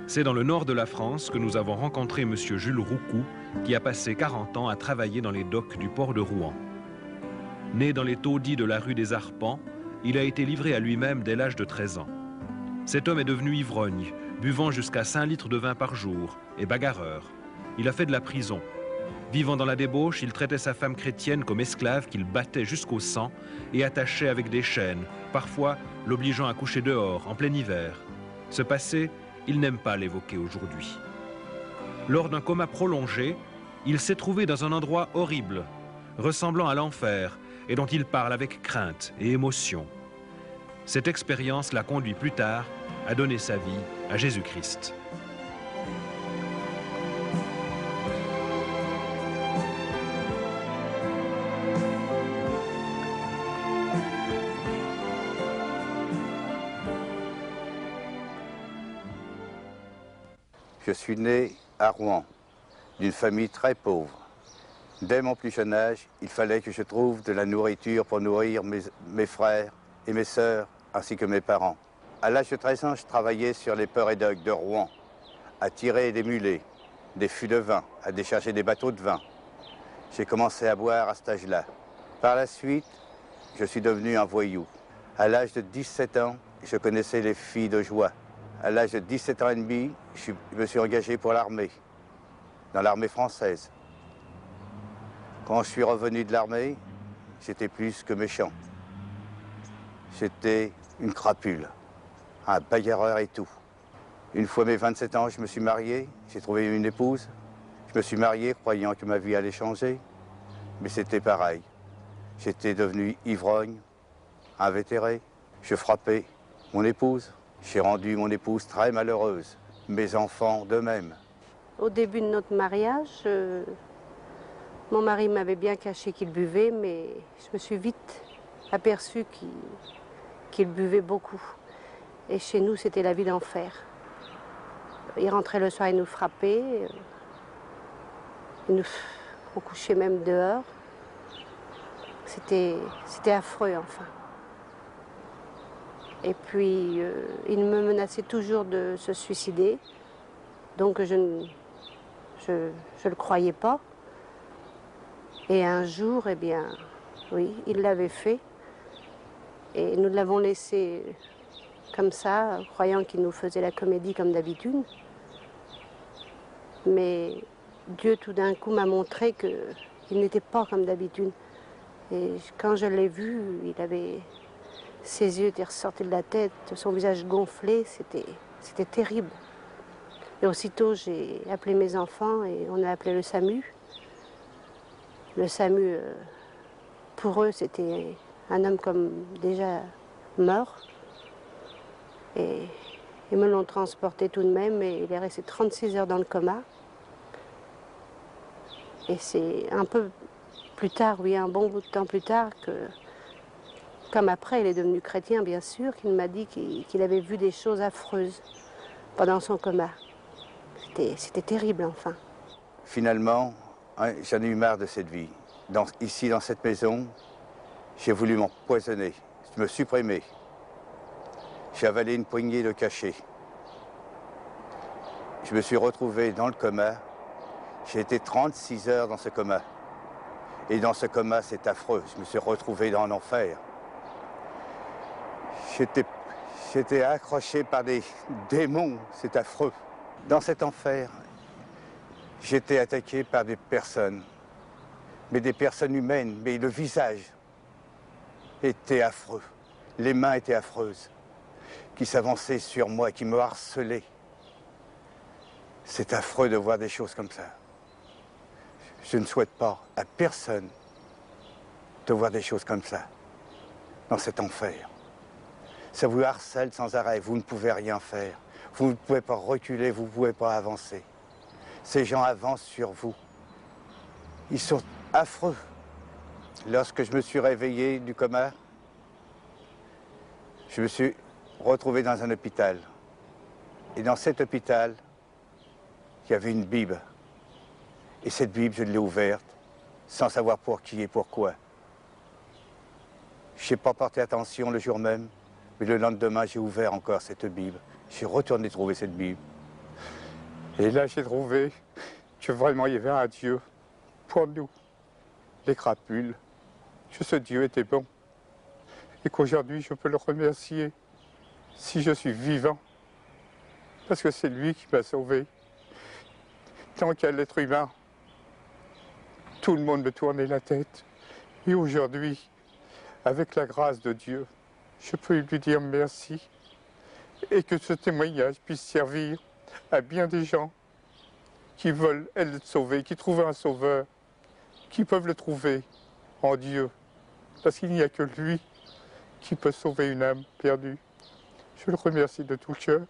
C'est dans le nord de la France que nous avons rencontré M. Jules Roucou, qui a passé 40 ans à travailler dans les docks du port de Rouen. Né dans les taudis de la rue des Arpents, il a été livré à lui-même dès l'âge de 13 ans. Cet homme est devenu ivrogne, buvant jusqu'à 5 litres de vin par jour, et bagarreur. Il a fait de la prison. Vivant dans la débauche, il traitait sa femme chrétienne comme esclave qu'il battait jusqu'au sang et attachait avec des chaînes, parfois l'obligeant à coucher dehors, en plein hiver. Ce passé, il n'aime pas l'évoquer aujourd'hui. Lors d'un coma prolongé, il s'est trouvé dans un endroit horrible, ressemblant à l'enfer, et dont il parle avec crainte et émotion. Cette expérience l'a conduit plus tard à donner sa vie à Jésus-Christ. Je suis né à Rouen, d'une famille très pauvre. Dès mon plus jeune âge, il fallait que je trouve de la nourriture pour nourrir mes frères et mes sœurs, ainsi que mes parents. À l'âge de 13 ans, je travaillais sur les ports et docks de Rouen, à tirer des mulets, des fûts de vin, à décharger des bateaux de vin. J'ai commencé à boire à cet âge-là. Par la suite, je suis devenu un voyou. À l'âge de 17 ans, je connaissais les filles de joie. À l'âge de 17 ans et demi, je me suis engagé pour l'armée, dans l'armée française. Quand je suis revenu de l'armée, j'étais plus que méchant. J'étais une crapule, un bagarreur et tout. Une fois mes 27 ans, je me suis marié, j'ai trouvé une épouse. Je me suis marié croyant que ma vie allait changer, mais c'était pareil. J'étais devenu ivrogne, invétéré, je frappais mon épouse. J'ai rendu mon épouse très malheureuse, mes enfants de même. Au début de notre mariage, mon mari m'avait bien caché qu'il buvait, mais je me suis vite aperçue qu'il buvait beaucoup. Et chez nous, c'était la vie d'enfer. Il rentrait le soir, il nous frappait, on couchait même dehors. C'était affreux, enfin. Et puis, il me menaçait toujours de se suicider. Donc, je ne le croyais pas. Et un jour, eh bien, oui, il l'avait fait. Et nous l'avons laissé comme ça, croyant qu'il nous faisait la comédie comme d'habitude. Mais Dieu, tout d'un coup, m'a montré qu'il n'était pas comme d'habitude. Et quand je l'ai vu, ses yeux étaient ressortis de la tête, son visage gonflé, c'était terrible. Et aussitôt, j'ai appelé mes enfants et on a appelé le SAMU. Le SAMU, pour eux, c'était un homme comme déjà mort. Et ils me l'ont transporté tout de même et il est resté 36 heures dans le coma. Et c'est un peu plus tard, oui, un bon bout de temps plus tard que... Comme après, il est devenu chrétien, bien sûr, qu'il m'a dit qu'il avait vu des choses affreuses pendant son coma. C'était terrible, enfin. Finalement, hein, j'en ai eu marre de cette vie. Ici, dans cette maison, j'ai voulu m'empoisonner, me supprimer. J'ai avalé une poignée de cachets. Je me suis retrouvé dans le coma. J'ai été 36 heures dans ce coma. Et dans ce coma, c'est affreux. Je me suis retrouvé dans l'enfer. J'étais accroché par des démons, c'est affreux. Dans cet enfer, j'étais attaqué par des personnes, mais des personnes humaines, mais le visage était affreux. Les mains étaient affreuses, qui s'avançaient sur moi, qui me harcelaient. C'est affreux de voir des choses comme ça. Je ne souhaite pas à personne de voir des choses comme ça, dans cet enfer. Ça vous harcèle sans arrêt, vous ne pouvez rien faire. Vous ne pouvez pas reculer, vous ne pouvez pas avancer. Ces gens avancent sur vous. Ils sont affreux. Lorsque je me suis réveillé du coma, je me suis retrouvé dans un hôpital. Et dans cet hôpital, il y avait une Bible. Et cette Bible, je l'ai ouverte, sans savoir pour qui et pourquoi. Je n'ai pas porté attention le jour même, mais le lendemain, j'ai ouvert encore cette Bible. J'ai retourné trouver cette Bible. Et là, j'ai trouvé que vraiment il y avait un Dieu pour nous, les crapules, que ce Dieu était bon. Et qu'aujourd'hui, je peux le remercier si je suis vivant. Parce que c'est lui qui m'a sauvé. Tant qu'à l'être humain, tout le monde me tournait la tête. Et aujourd'hui, avec la grâce de Dieu, je peux lui dire merci. Et que ce témoignage puisse servir à bien des gens qui veulent être sauvés, qui trouvent un sauveur, qui peuvent le trouver en Dieu. Parce qu'il n'y a que lui qui peut sauver une âme perdue. Je le remercie de tout cœur.